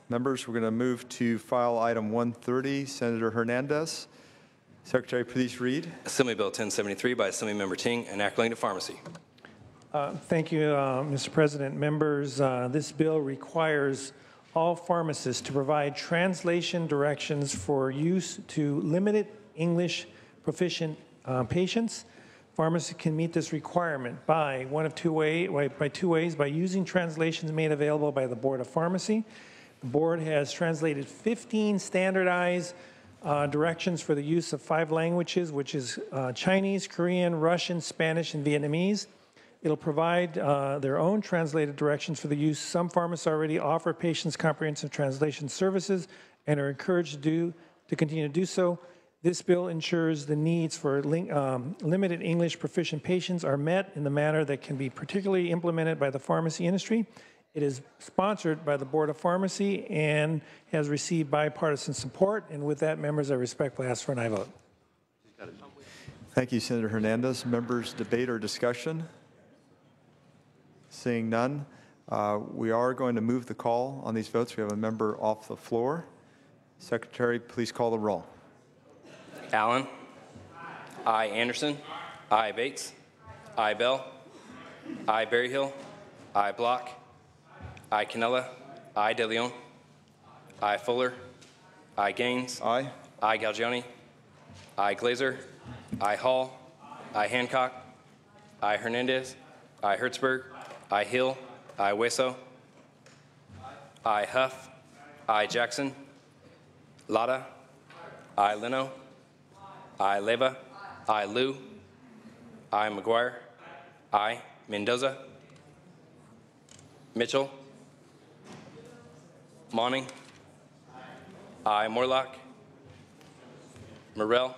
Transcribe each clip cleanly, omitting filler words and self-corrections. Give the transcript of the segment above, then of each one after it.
Members, we're going to move to file item 130, Senator Hernandez. Secretary, please read. Assembly Bill 1073 by Assemblymember Ting, enacting to pharmacy. Thank you, Mr. President. Members, this bill requires all pharmacists to provide translation directions for use to limited English proficient patients. Pharmacists can meet this requirement by two ways: by using translations made available by the Board of Pharmacy. The board has translated 15 standardized directions for the use of 5 languages, which is Chinese, Korean, Russian, Spanish, and Vietnamese. It'll provide their own translated directions for the use. Some pharmacists already offer patients comprehensive translation services and are encouraged to continue to do so. This bill ensures the needs for limited English proficient patients are met in the manner that can be particularly implemented by the pharmacy industry. It is sponsored by the Board of Pharmacy and has received bipartisan support. And with that, members, I respectfully ask for an aye vote. Thank you, Senator Hernandez. Members, debate or discussion? Seeing none, we are going to move the call on these votes. We have a member off the floor. Secretary, please call the roll. Allen. Aye. Anderson. Aye. Bates. Aye. Bell. Aye. Berryhill. Aye. Block. Aye. Canella. Aye. DeLeon. Aye. Fuller. Aye. Gaines. Aye. Aye. Galgiani. Aye. Glazer. Aye. Hall. Aye. Hancock. Aye. Hernandez. Aye. Hertzberg. Aye. Hill. Aye. Hueso. Aye. Huff. Aye. Jackson. Lada. Aye. Leno. Aye. Leva. Aye. Liu. Aye. McGuire. Aye. Mendoza. Mitchell. Monning. Aye. Morlock. Morrell.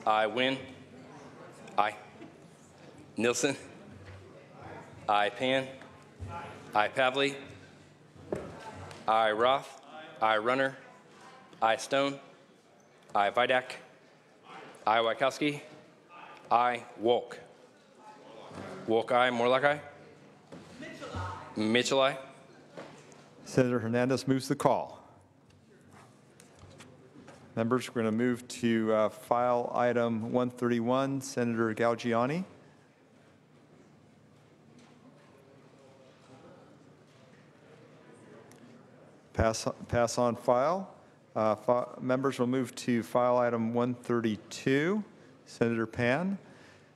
Aye. Wynn. Aye. Nilsson. Aye. Pan. Aye. Pavley. Aye. Roth. Aye. Runner. Aye. Stone. Aye. Vidak. Aye. Wachowski. Aye. Wolk. Wolk. Aye. Morlock. Aye. Mitchell. Aye. Senator Hernandez moves the call. Members, we're going to move to file item 131, Senator Galgiani. Pass on file. Members will move to file item 132, Senator Pan.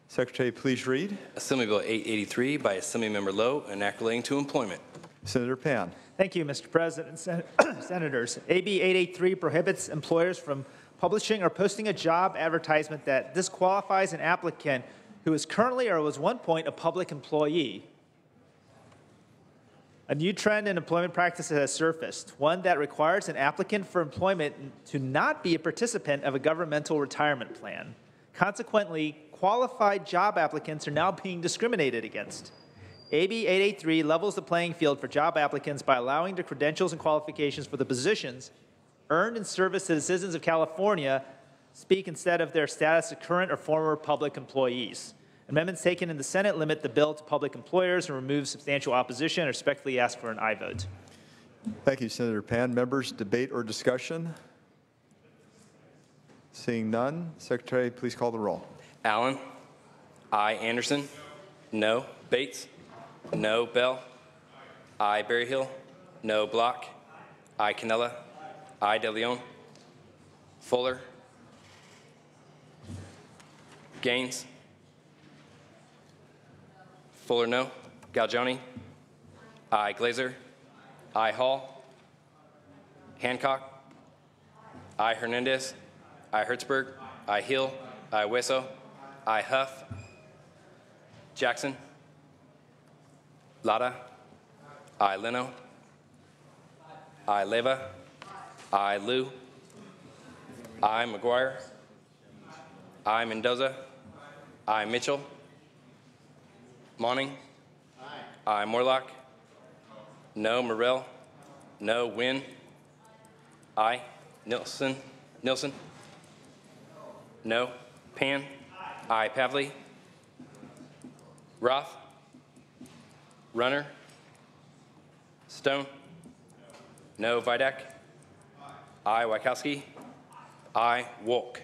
Secretary, please read. Assembly Bill 883 by Assemblymember Lowe, enacting to employment. Senator Pan. Thank you, Mr. President. Senators, AB 883 prohibits employers from publishing or posting a job advertisement that disqualifies an applicant who is currently or was at one point a public employee. A new trend in employment practices has surfaced, one that requires an applicant for employment to not be a participant of a governmental retirement plan. Consequently, qualified job applicants are now being discriminated against. AB 883 levels the playing field for job applicants by allowing the credentials and qualifications for the positions earned in service to the citizens of California speak instead of their status of current or former public employees. Amendments taken in the Senate limit the bill to public employers and remove substantial opposition. I respectfully ask for an aye vote. Thank you, Senator Pan. Members, debate or discussion? Seeing none, Secretary, please call the roll. Allen. Aye. Anderson. No. Bates. No. Bell. Aye. Berryhill. No. Block. Aye. Canella. Aye. DeLeon. Fuller. Gaines. Fuller, no. Galgiani. Aye. Glazer. Aye. Hall. Hancock. Aye. Hernandez. Aye. Hertzberg. Aye. Hill. Aye. Hueso. Aye. Huff. Jackson. Lada. Aye. Leno. Aye. Leva. Aye. Liu. Aye. McGuire. Aye. Mendoza. Aye. Mitchell. Monning. Aye. Morlock. No. Morrell. No. Wynn. Aye. Nilsson. No. Pan. Aye. Pavley. Roth. Runner. Stone. No. Vidak. I. Wachowski. I. Wolk.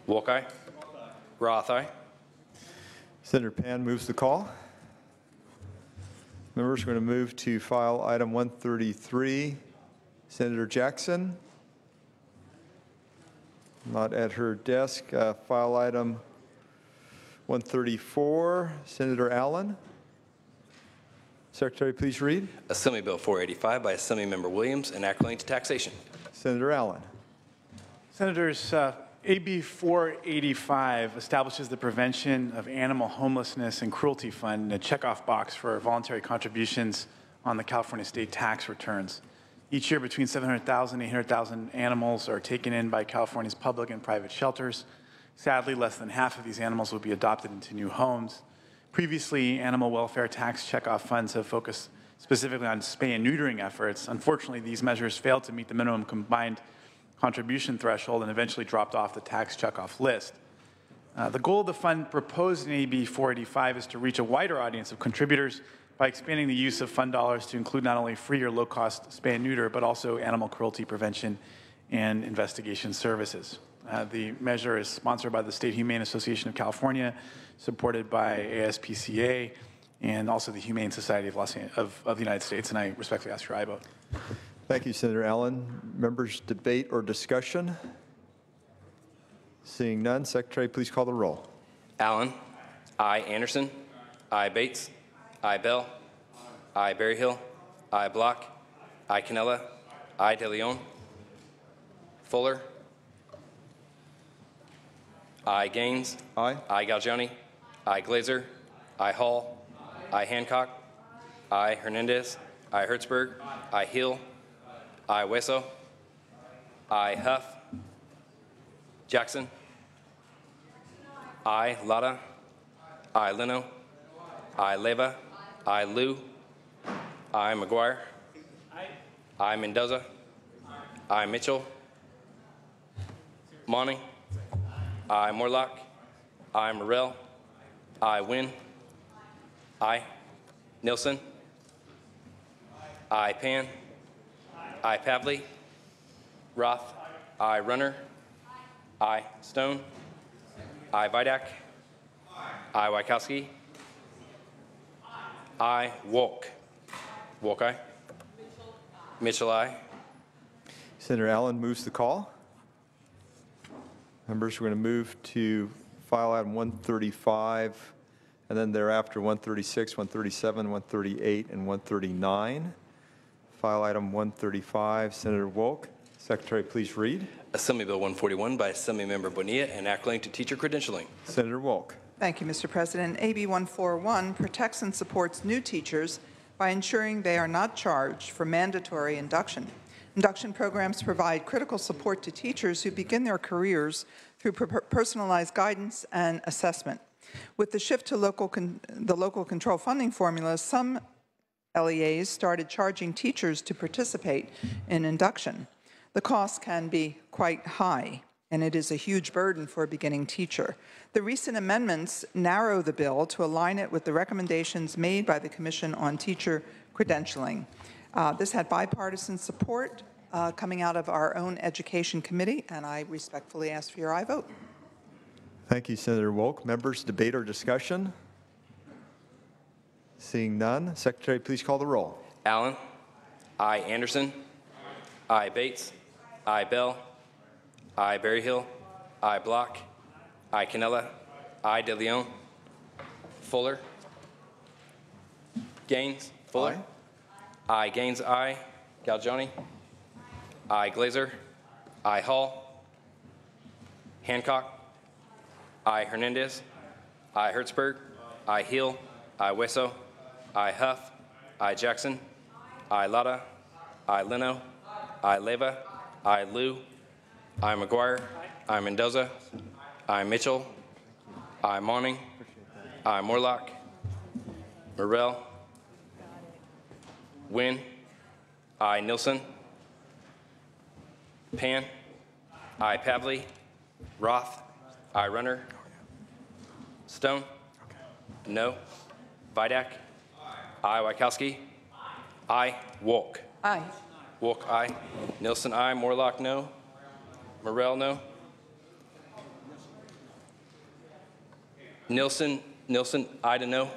Wolk, aye. Roth, aye. Senator Pan moves the call. Members, we're going to move to file item 133. Senator Jackson. Not at her desk. File item 134. Senator Allen. Secretary, please read. Assembly Bill 485 by Assemblymember Williams, enacting to taxation. Senator Allen. Senators, AB 485 establishes the Prevention of Animal Homelessness and Cruelty Fund, a checkoff box for voluntary contributions on the California state tax returns. Each year, between 700,000 and 800,000 animals are taken in by California's public and private shelters. Sadly, less than half of these animals will be adopted into new homes. Previously, animal welfare tax checkoff funds have focused specifically on spay and neutering efforts. Unfortunately, these measures failed to meet the minimum combined contribution threshold and eventually dropped off the tax checkoff list. The goal of the fund proposed in AB 485 is to reach a wider audience of contributors by expanding the use of fund dollars to include not only free or low-cost spay and neuter, but also animal cruelty prevention and investigation services. The measure is sponsored by the State Humane Association of California, supported by ASPCA, and also the Humane Society of the United States, and I respectfully ask for your aye vote. Thank you, Senator Allen. Members, debate or discussion? Seeing none, Secretary, please call the roll. Allen. I. Anderson. I. Bates. I. Bell. I. Berryhill. I. Block. I. Canella. I. De Leon. Fuller. I. Gaines. Aye. I. Galgiani. I. Glazer. I. Hall. I. Hancock. I. Hernandez. I. Hertzberg. I. Hill. I. Weso. I. Huff. Jackson. I. Lada. I. Leno. I. Leva. I. Liu. I. McGuire. I. Mendoza. I. Mitchell. Monty. I. Morlock. I. Morrell. I. Wynn. I. Nilsson. I. Pan. I. Pavley. Roth. I. Runner. I. Stone. I. Vidak. I. Wachowski. I. Wolk. Wolk, aye. Mitchell, aye. Senator Allen moves the call. Members, we're going to move to file item 135, and then thereafter 136, 137, 138, and 139. File item 135, Senator Wolk. Secretary, please read. Assembly Bill 141 by Assemblymember Bonilla, enacting to teacher credentialing. Senator Wolk. Thank you, Mr. President. AB 141 protects and supports new teachers by ensuring they are not charged for mandatory induction. Induction programs provide critical support to teachers who begin their careers through personalized guidance and assessment. With the shift to the local control funding formula, some LEAs started charging teachers to participate in induction. The cost can be quite high, and it is a huge burden for a beginning teacher. The recent amendments narrow the bill to align it with the recommendations made by the Commission on Teacher Credentialing. This had bipartisan support coming out of our own Education Committee, and I respectfully ask for your aye vote. Thank you, Senator Wolk. Members, debate or discussion? Seeing none, Secretary, please call the roll. Allen. I. Anderson. I. Bates. I. Bell. I. Berryhill. I. Block. I. Canella. I. De Leon. Fuller. Gaines. Fuller. Aye. I. Gaines. I. Galgiani. I. Glazer. I. Hall. Hancock. I. Hernandez. I. Hertzberg. I. Hill. I. Weso. I. Huff. I. Jackson. I. Lada. I. Leno. I. Leva. I. Liu. I. McGuire. I. Mendoza. I. Mitchell. I. Monning. I. Morlock. Morrell. Wynn. I. Nilsson. Pan. I. Pavley. Roth. I. Runner. Stone. No. Vidak. I. Wachowski. I. Wolk. Aye. Wolk, aye. Nilsson, aye. Morlock, no. Morel, no. Nilsson, aye to no.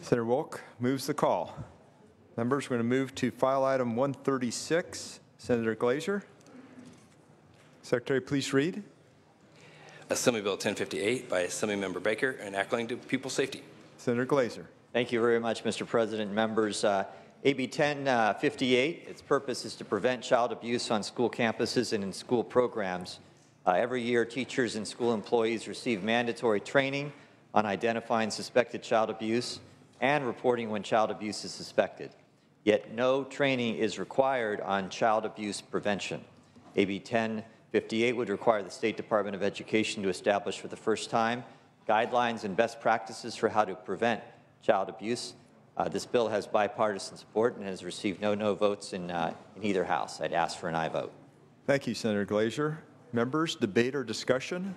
Senator Wolk moves the call. Members, we're going to move to file item 136. Senator Glazer. Secretary, please read. Assembly Bill 1058 by Assemblymember Baker, enacting to pupil safety. Senator Glazer. Thank you very much, Mr. President. Members, AB 1058, its purpose is to prevent child abuse on school campuses and in school programs. Every year, teachers and school employees receive mandatory training on identifying suspected child abuse and reporting when child abuse is suspected. Yet no training is required on child abuse prevention. AB 1058 would require the State Department of Education to establish for the first time guidelines and best practices for how to prevent child abuse. This bill has bipartisan support and has received no votes in either house. I'd ask for an aye vote. Thank you, Senator Glazer. Members, debate or discussion?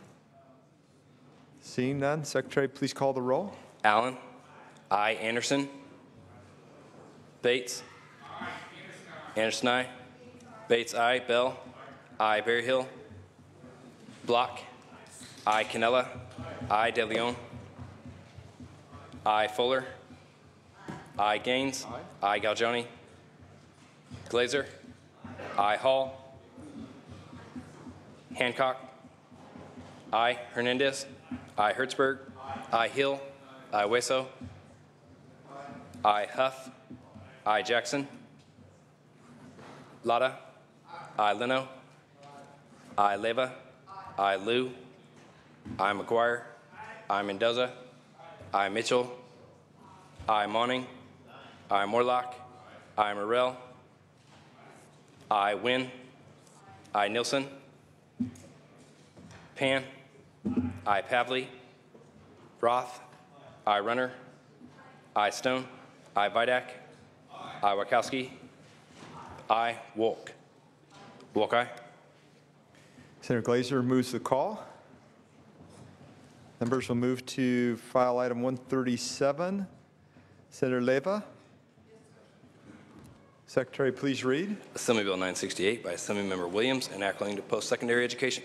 Seeing none, Secretary, please call the roll. Allen, aye. Anderson. Bates. Anderson, aye. Bates, aye. Bell, aye. Berryhill. Block, aye. Cannella, aye. De Leon, aye. Fuller, aye. Gaines, aye. Galgioni. Glazer, aye. Hall. Hancock, aye. Hernandez, aye. Hertzberg, aye. Hill, aye. Weso, aye. Huff, aye. Jackson, Lotta, aye. Leno, aye. Leva, aye. Liu, aye. McGuire, aye. Mendoza, aye. Mitchell, aye. Monning, aye. Morlock, aye. Morrell, aye. Wynn, aye. Nilsson, Pan, aye. Pavley, Roth, aye. Runner, aye. Stone, aye. Vidak, aye. Wachowski, aye. Wolk. Wolk, aye. Senator Glazer moves the call. Members will move to file item 137. Senator Leva. Secretary, please read. Assembly Bill 968 by Assemblymember Williams, enacting to post-secondary education.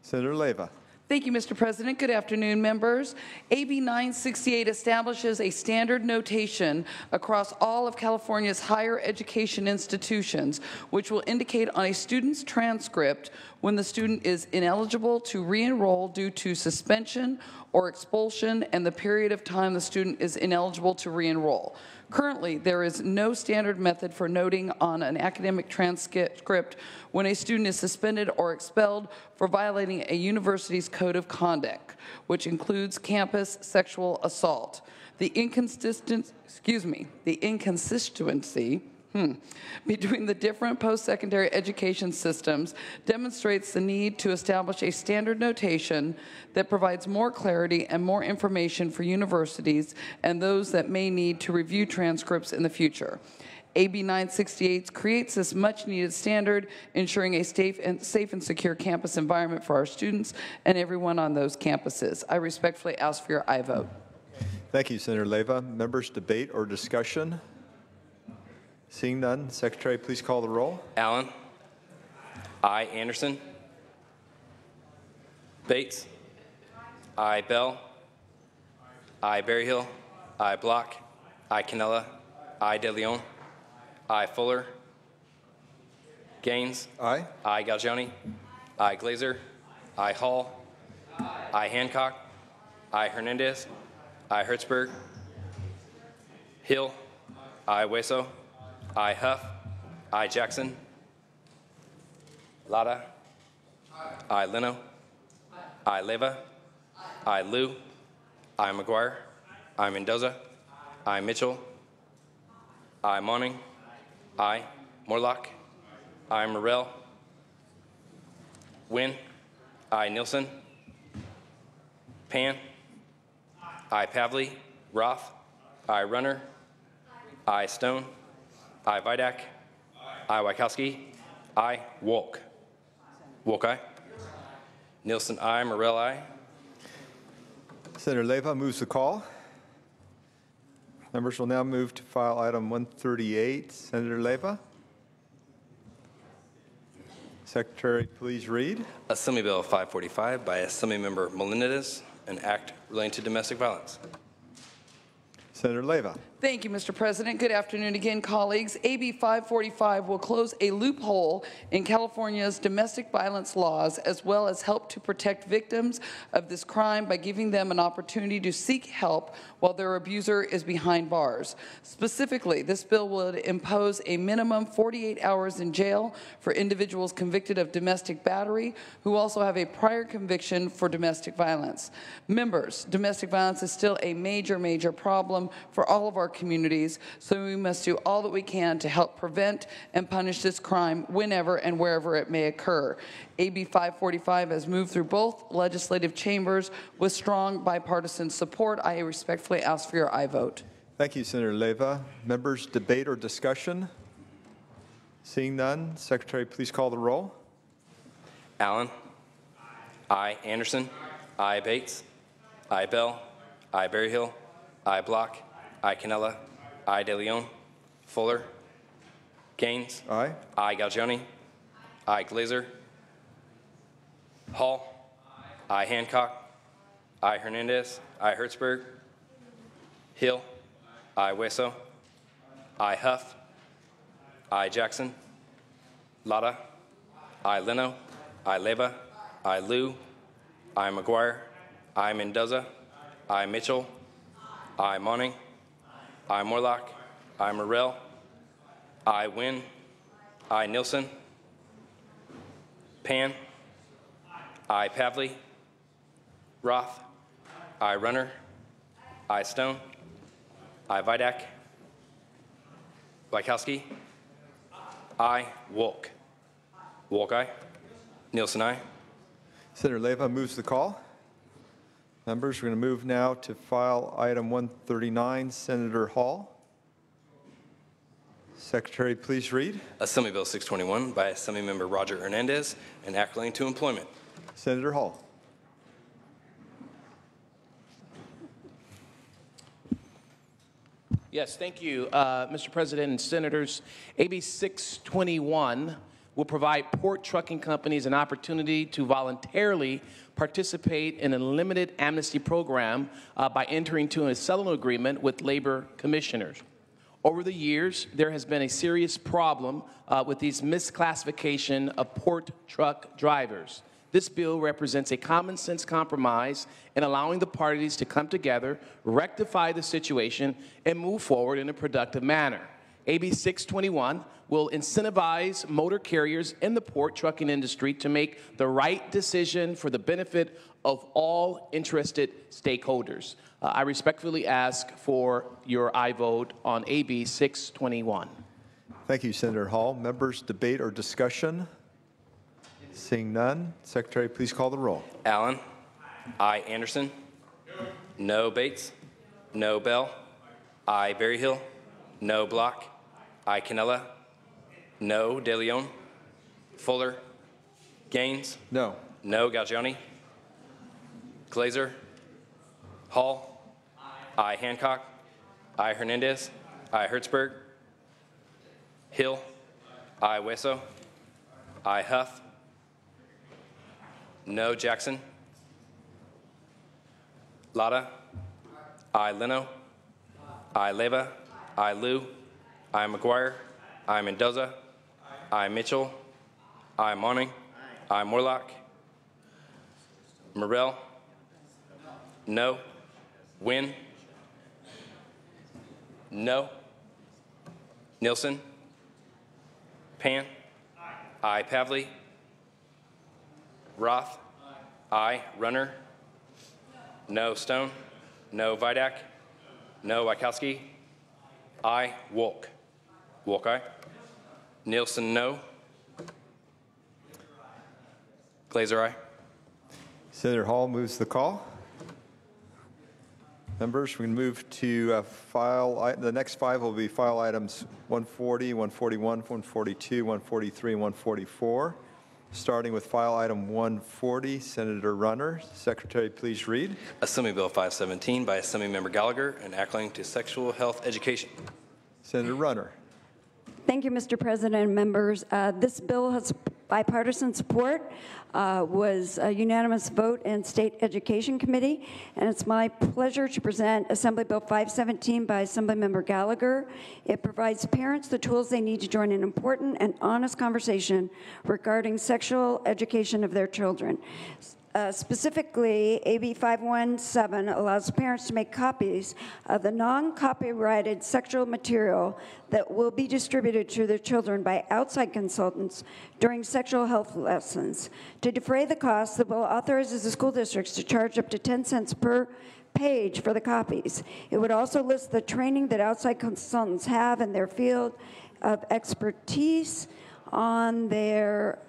Senator Leva. Thank you, Mr. President. Good afternoon, members. AB 968 establishes a standard notation across all of California's higher education institutions, which will indicate on a student's transcript when the student is ineligible to re-enroll due to suspension or expulsion and the period of time the student is ineligible to re-enroll. Currently, there is no standard method for noting on an academic transcript when a student is suspended or expelled for violating a university's code of conduct, which includes campus sexual assault. The inconsistency between the different post-secondary education systems demonstrates the need to establish a standard notation that provides more clarity and more information for universities and those that may need to review transcripts in the future. AB 968 creates this much-needed standard, ensuring a safe and secure campus environment for our students and everyone on those campuses. I respectfully ask for your aye vote. Thank you, Senator Leva. Members, debate or discussion? Seeing none, Secretary, please call the roll. Allen, aye. Anderson. Bates, aye. Bell, aye. Berryhill, aye. Block, aye. Cannella, aye. De Leon, aye. Fuller, Gaines, Aye. aye. Galgioni, aye. Glazer, aye. Hall, aye. Hancock, aye. Hernandez, aye. Hertzberg, Hill, aye. Weso, aye. Huff, aye. Jackson, Lotta, aye. Leno, aye. Leva, aye. Liu, aye. McGuire, aye. Mendoza, aye. Mitchell, aye. Monning, aye. Morlock, aye. Morrell, Wynn, aye. Nilsson, Pan, aye. Pavley, Roth, aye. Runner, aye. Stone, aye. Vidak, aye. Wachowski, aye. Wolk. Wolk, aye. Nilsson, aye. Morrell, aye. Senator Leva moves the call. Members will now move to file item 138. Senator Leva. Secretary, please read. Assembly Bill 545 by Assemblymember Melendez, an act relating to domestic violence. Senator Leyva. Thank you, Mr. President. Good afternoon again, colleagues. AB 545 will close a loophole in California's domestic violence laws, as well as help to protect victims of this crime by giving them an opportunity to seek help while their abuser is behind bars. Specifically, this bill would impose a minimum 48 hours in jail for individuals convicted of domestic battery who also have a prior conviction for domestic violence. Members, domestic violence is still a major problem for all of our communities, so we must do all that we can to help prevent and punish this crime whenever and wherever it may occur. AB 545 has moved through both legislative chambers with strong bipartisan support. I respectfully ask for your aye vote. Thank you, Senator Leyva. Members, debate or discussion? Seeing none, Secretary, please call the roll. Allen. Aye. Anderson. Aye. Bates. Aye. Bell. Aye. Berryhill. Aye. Block. Aye. Canella. Aye. De Leon. Fuller. Gaines. Aye. Aye. Galgioni. Aye. Glazer. Hall. Aye. Hancock. Aye. Hernandez. Aye. Hertzberg. Hill. Aye. Hueso. Aye. Huff. Aye. Jackson. Lada. Aye. Leno. Aye. Leyva. Aye. Liu. Aye. McGuire. Aye. Mendoza. Aye. Mitchell. Aye. Monning. Aye. Morlock. Aye. Morrell. Aye. Wynn. Aye. Nilsson. Pan. Aye. Pavley. Roth. Aye. Runner. Aye. Stone. Aye. Vidak. Wachowski. Aye. Wolk. Wolk aye. Nielsen aye. Senator Leyva moves the call. Members, we're going to move now to file item 139, Senator Hall. Secretary, please read. Assembly Bill 621 by Assemblymember Roger Hernandez, an act relating to employment. Senator Hall. Yes, thank you, Mr. President and Senators. AB 621 will provide port trucking companies an opportunity to voluntarily participate in a limited amnesty program by entering into a settlement agreement with labor commissioners. Over the years, there has been a serious problem with these misclassification of port truck drivers. This bill represents a common sense compromise in allowing the parties to come together, rectify the situation, and move forward in a productive manner. AB 621 will incentivize motor carriers in the port trucking industry to make the right decision for the benefit of all interested stakeholders. I respectfully ask for your aye vote on AB 621. Thank you, Senator Hall. Members, debate or discussion? Seeing none, Secretary, please call the roll. Allen. Aye. Anderson. No. Bates. No. Bell. Aye. Berryhill. No. Block. Aye. Canella. No. De Leon. Fuller. Gaines. No. No. Galgioni. Glazer. Hall. Aye. Hancock. Aye. Hernandez. Aye. Hertzberg. Hill. Aye. Hueso. Aye. Huff. No. Jackson. Lada. Aye. Leno. Aye. Leyva. Aye. Liu. Aye. McGuire. Aye. Mendoza. Aye. Mitchell. Aye. Monning. Aye. Morlock. Morrell. No. Wynn. No. Nilsson. Pan. Aye. Pavley. Roth. Aye. Runner. No. Stone. No. Vidak. No. Wachowski. Aye. Wolk. Wolk aye. Nielsen no. Glazer aye. Senator Hall moves the call. Members, we're going to move to the next five will be file items 140, 141, 142, 143, and 144. Starting with file item 140, Senator Runner. Secretary, please read. Assembly Bill 517 by Assemblymember Gallagher, an act relating to sexual health education. Senator Runner. Thank you, Mr. President and members. This bill has bipartisan support, was a unanimous vote in State Education Committee, and it's my pleasure to present Assembly Bill 517 by Assemblymember Gallagher. It provides parents the tools they need to join an important and honest conversation regarding sexual education of their children. Specifically, AB 517 allows parents to make copies of the non-copyrighted sexual material that will be distributed to their children by outside consultants during sexual health lessons. To defray the costs, the bill authorizes the school districts to charge up to 10 cents per page for the copies. It would also list the training that outside consultants have in their field of expertise on their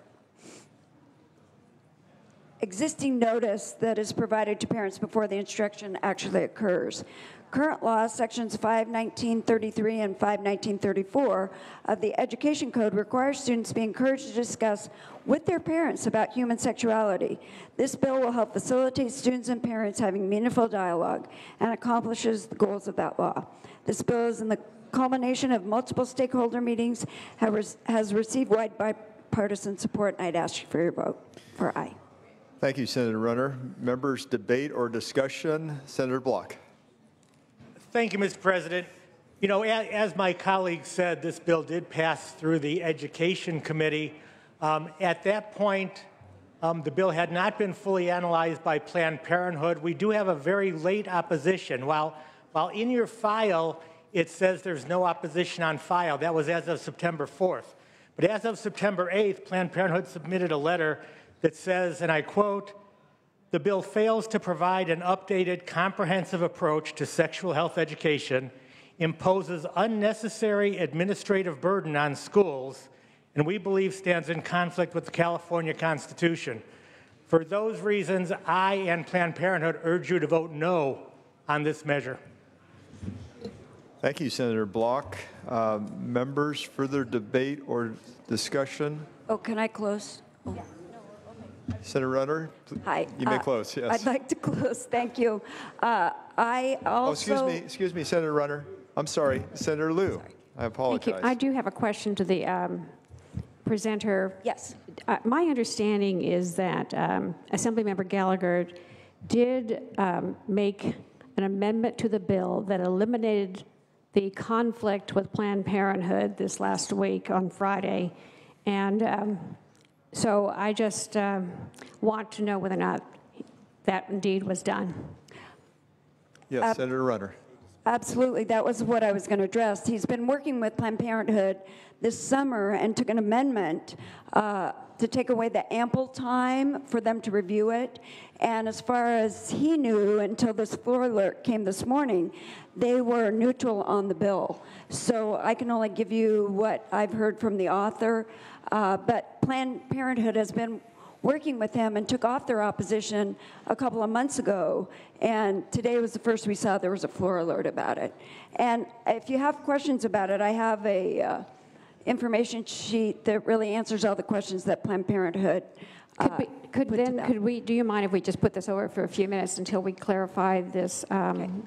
existing notice that is provided to parents before the instruction actually occurs. Current law, sections 519.33 and 519.34 of the Education Code require students be encouraged to discuss with their parents about human sexuality. This bill will help facilitate students and parents having meaningful dialogue and accomplishes the goals of that law. This bill is in the culmination of multiple stakeholder meetings, has received wide bipartisan support, and I'd ask you for your vote for aye. Thank you, Senator Runner. Members, debate or discussion? Senator Block. Thank you, Mr. President. You know, as my colleague said, this bill did pass through the Education Committee. At that point, the bill had not been fully analyzed by Planned Parenthood. We do have a very late opposition. While in your file, it says there's no opposition on file. That was as of September 4th. But as of September 8th, Planned Parenthood submitted a letter that says, and I quote, "The bill fails to provide an updated, comprehensive approach to sexual health education, imposes unnecessary administrative burden on schools, and we believe stands in conflict with the California Constitution. For those reasons, I and Planned Parenthood urge you to vote no on this measure." Thank you, Senator Block. Members, further debate or discussion? Oh, can I close? Oh. Senator Runner, Hi. You may close, yes. I'd like to close. Thank you. I also... Oh, excuse me, Senator Runner. I'm sorry, Senator Liu. I apologize. Thank you. I do have a question to the presenter. Yes. My understanding is that Assemblymember Gallagher did make an amendment to the bill that eliminated the conflict with Planned Parenthood this last week on Friday. And so I just want to know whether or not that indeed was done. Yes, Senator Runner. Absolutely. That was what I was going to address. He's been working with Planned Parenthood this summer and took an amendment to take away the ample time for them to review it. And as far as he knew, until this floor alert came this morning, they were neutral on the bill. So I can only give you what I've heard from the author. But Planned Parenthood has been working with him and took off their opposition a couple of months ago. And today was the first we saw there was a floor alert about it. And if you have questions about it, I have a information sheet that really answers all the questions that Planned Parenthood do you mind if we just put this over for a few minutes until we clarify this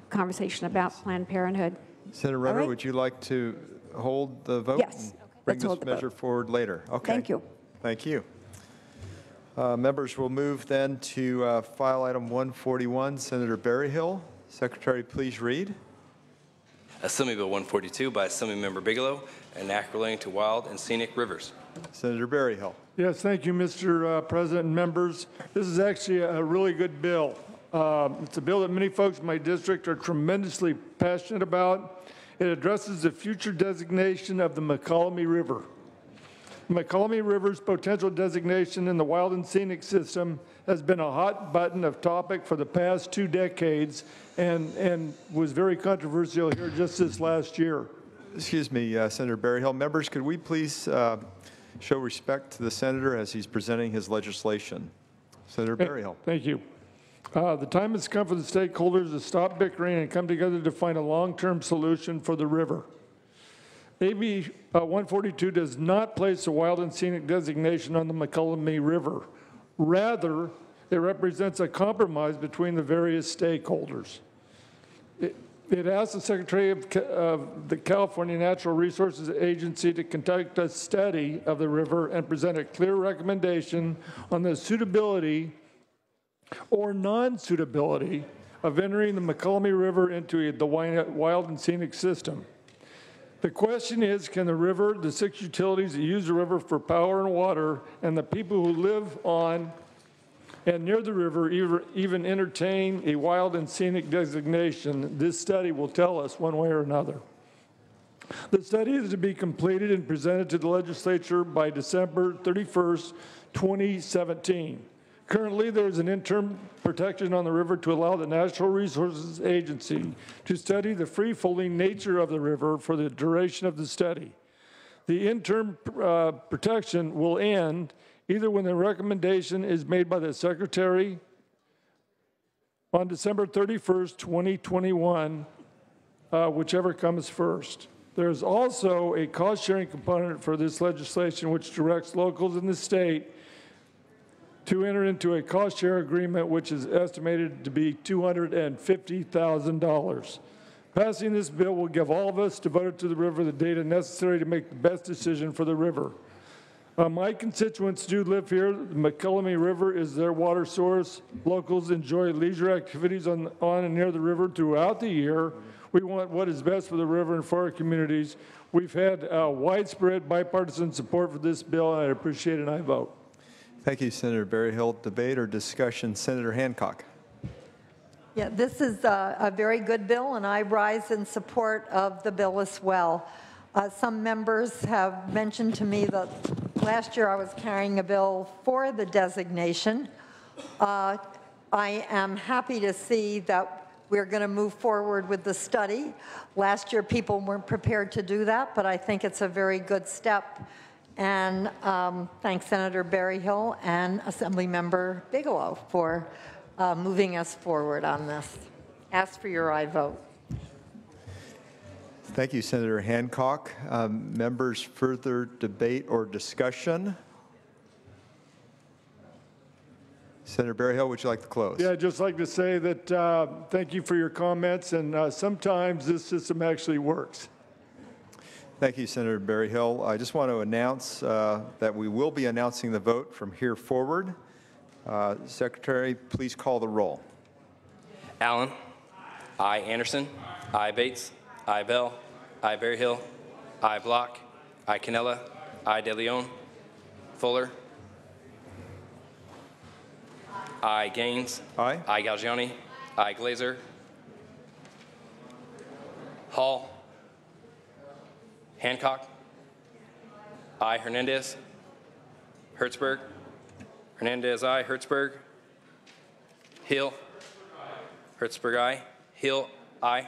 conversation about Planned Parenthood? Senator Runner, would you like to hold the vote? Yes. Bring this measure forward later. Okay. Thank you. Thank you. Members, will move then to file item 141, Senator Berryhill. Secretary, please read. Assembly Bill 142 by Assemblymember Bigelow, an act relating to wild and scenic rivers. Senator Berryhill. Yes, thank you, Mr. President and members. This is actually a really good bill. It's a bill that many folks in my district are tremendously passionate about. It addresses the future designation of the Mokelumne River. The Mokelumne River's potential designation in the wild and scenic system has been a hot button of topic for the past 2 decades and was very controversial here just this last year. Excuse me, Senator Berryhill. Members, could we please show respect to the senator as he's presenting his legislation? Senator Berryhill. Thank you. The time has come for the stakeholders to stop bickering and come together to find a long-term solution for the river. AB 142 does not place a wild and scenic designation on the Mokelumne River. Rather, it represents a compromise between the various stakeholders. It asked the Secretary of the California Natural Resources Agency to conduct a study of the river and present a clear recommendation on the suitability or non-suitability of entering the McCollum River into the wild and scenic system. The question is, can the river, the 6 utilities that use the river for power and water, and the people who live on and near the river even entertain a wild and scenic designation? This study will tell us one way or another. The study is to be completed and presented to the legislature by December 31st, 2017. Currently, there is an interim protection on the river to allow the Natural Resources Agency to study the free-flowing nature of the river for the duration of the study. The interim protection will end either when the recommendation is made by the Secretary on December 31st, 2021, whichever comes first. There's also a cost-sharing component for this legislation which directs locals in the state to enter into a cost-share agreement which is estimated to be $250,000. Passing this bill will give all of us devoted to the river the data necessary to make the best decision for the river. My constituents do live here. The McCollum River is their water source. Locals enjoy leisure activities on and near the river throughout the year. We want what is best for the river and for our communities. We've had widespread bipartisan support for this bill, and I appreciate it, and I vote. Thank you, Senator Berryhill. Debate or discussion? Senator Hancock. Yeah, this is a very good bill, and I rise in support of the bill as well. Some members have mentioned to me that last year I was carrying a bill for the designation. I am happy to see that we're going to move forward with the study. Last year people weren't prepared to do that, but I think it's a very good step. And thanks Senator Berryhill and Assemblymember Bigelow for moving us forward on this. Ask for your aye vote. Thank you, Senator Hancock. Members, further debate or discussion? Senator Berryhill, would you like to close? Yeah, I'd just like to say that thank you for your comments, and sometimes this system actually works. Thank you, Senator Berryhill. I just want to announce that we will be announcing the vote from here forward. Secretary, please call the roll. Allen. Aye. Anderson. Aye. Bates. Aye. Bell. Aye. Berryhill. Aye. Block. Aye. Cannella. Aye. De Leon. Fuller. Aye. Gaines. Aye. Aye. Galgiani. Aye. Glazer. Hall. Hancock. Aye. Hernandez. Hertzberg. Hernandez, aye. Hertzberg. Hill. Hertzberg, aye. Hill, aye.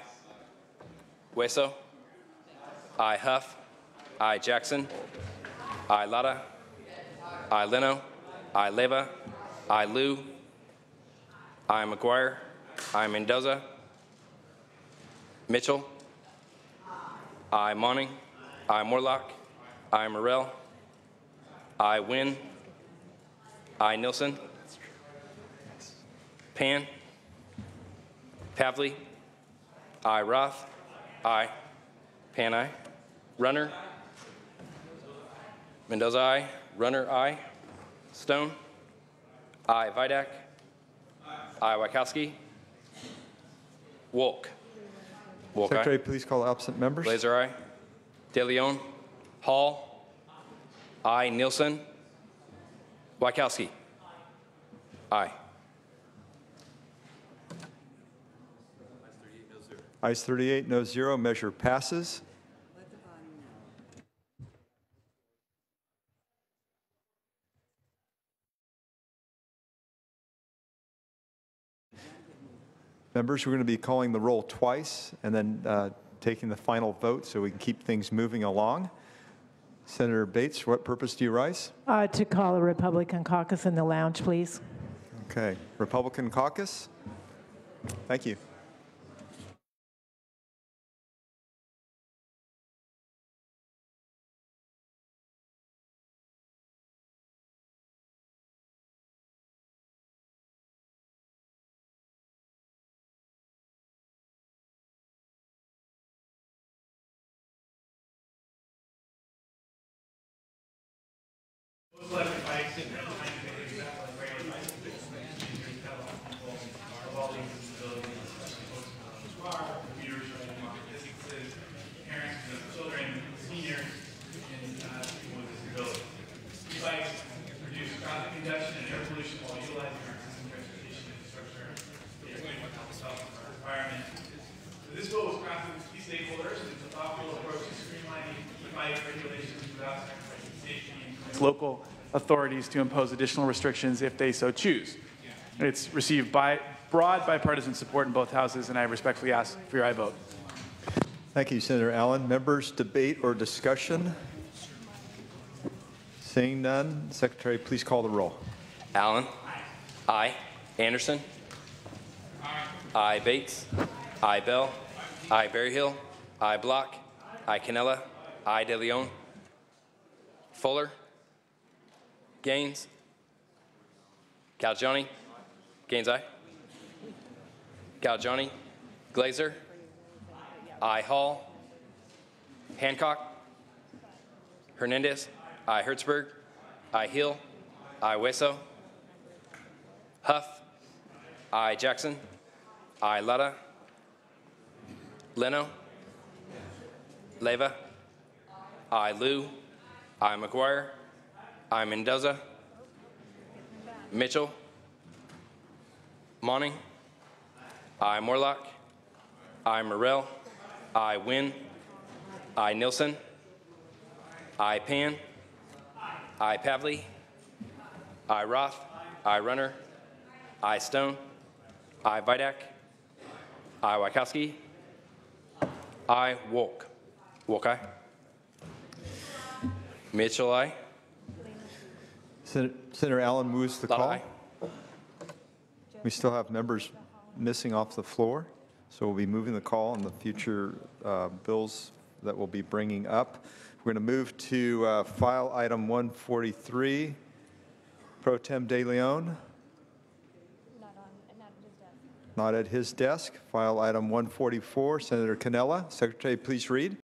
Hueso. Aye. Huff. Aye. Jackson. Aye. Lara. Aye. Leno. Aye. Leva. Aye. Liu. Aye. McGuire. Aye. Mendoza. Mitchell. Aye. Monning. Aye. Morlock. Aye. Morrell. Aye. Wynn. Aye. Nilsson. Pan. Pavley. Aye. Roth. Aye. Pan, aye. Runner. Mendoza, aye. Runner, aye. Stone. Aye. Vidak. Aye. Wachowski. Wolk. Wolk, Secretary, aye. please call absent members. Glazer, aye. De Leon. Hall. Aye. Nielsen. Wachowski. Aye. Ayes 38, no 0. Measure passes. Members, we're going to be calling the roll twice and then taking the final vote so we can keep things moving along. Senator Bates, for what purpose do you rise? To call a Republican caucus in the lounge, please. Okay. Republican caucus. Thank you. This bill was crafted with key stakeholders, and it's a thoughtful approach to streamlining e-bike regulations without sacrificing safety. It's local authorities to impose additional restrictions if they so choose. It's received broad bipartisan support in both houses, and I respectfully ask for your aye vote. Thank you, Senator Allen. Members, debate or discussion? Seeing none, Secretary, please call the roll. Allen. Aye. Anderson. Aye. Bates. Aye. Bell. Aye. Berryhill. Aye. Block. Aye. Canella. Aye. De Leon. Fuller. Gaines. Galgiani. Gaines, aye. Galgiani. Glazer. Aye. Hall. Hancock. Hernandez. Aye. Hertzberg. Aye. Hill. Aye. Weso. Huff. Aye. Jackson. Aye. Lutta. Leno. Leyva. Aye. Liu. Aye. McGuire. Aye. Mendoza. Mitchell. Monning. Aye. Morlock. Aye. Morrell. Aye. Wynn. Aye. Nilsson. Aye. Pan. Aye. Pavley. Aye. Roth. Aye. Runner. Aye. Stone. Aye. Vidak. Aye. Wachowski. Aye. Wolk. Wolk, aye. Mitchell, aye. Senator Allen moves the Lutta, call. aye. We still have members missing off the floor, so we'll be moving the call on the future bills that we'll be bringing up. We're going to move to file item 143, Pro Tem De Leon. Not at his desk. File item 144, Senator Canella. Secretary, please read.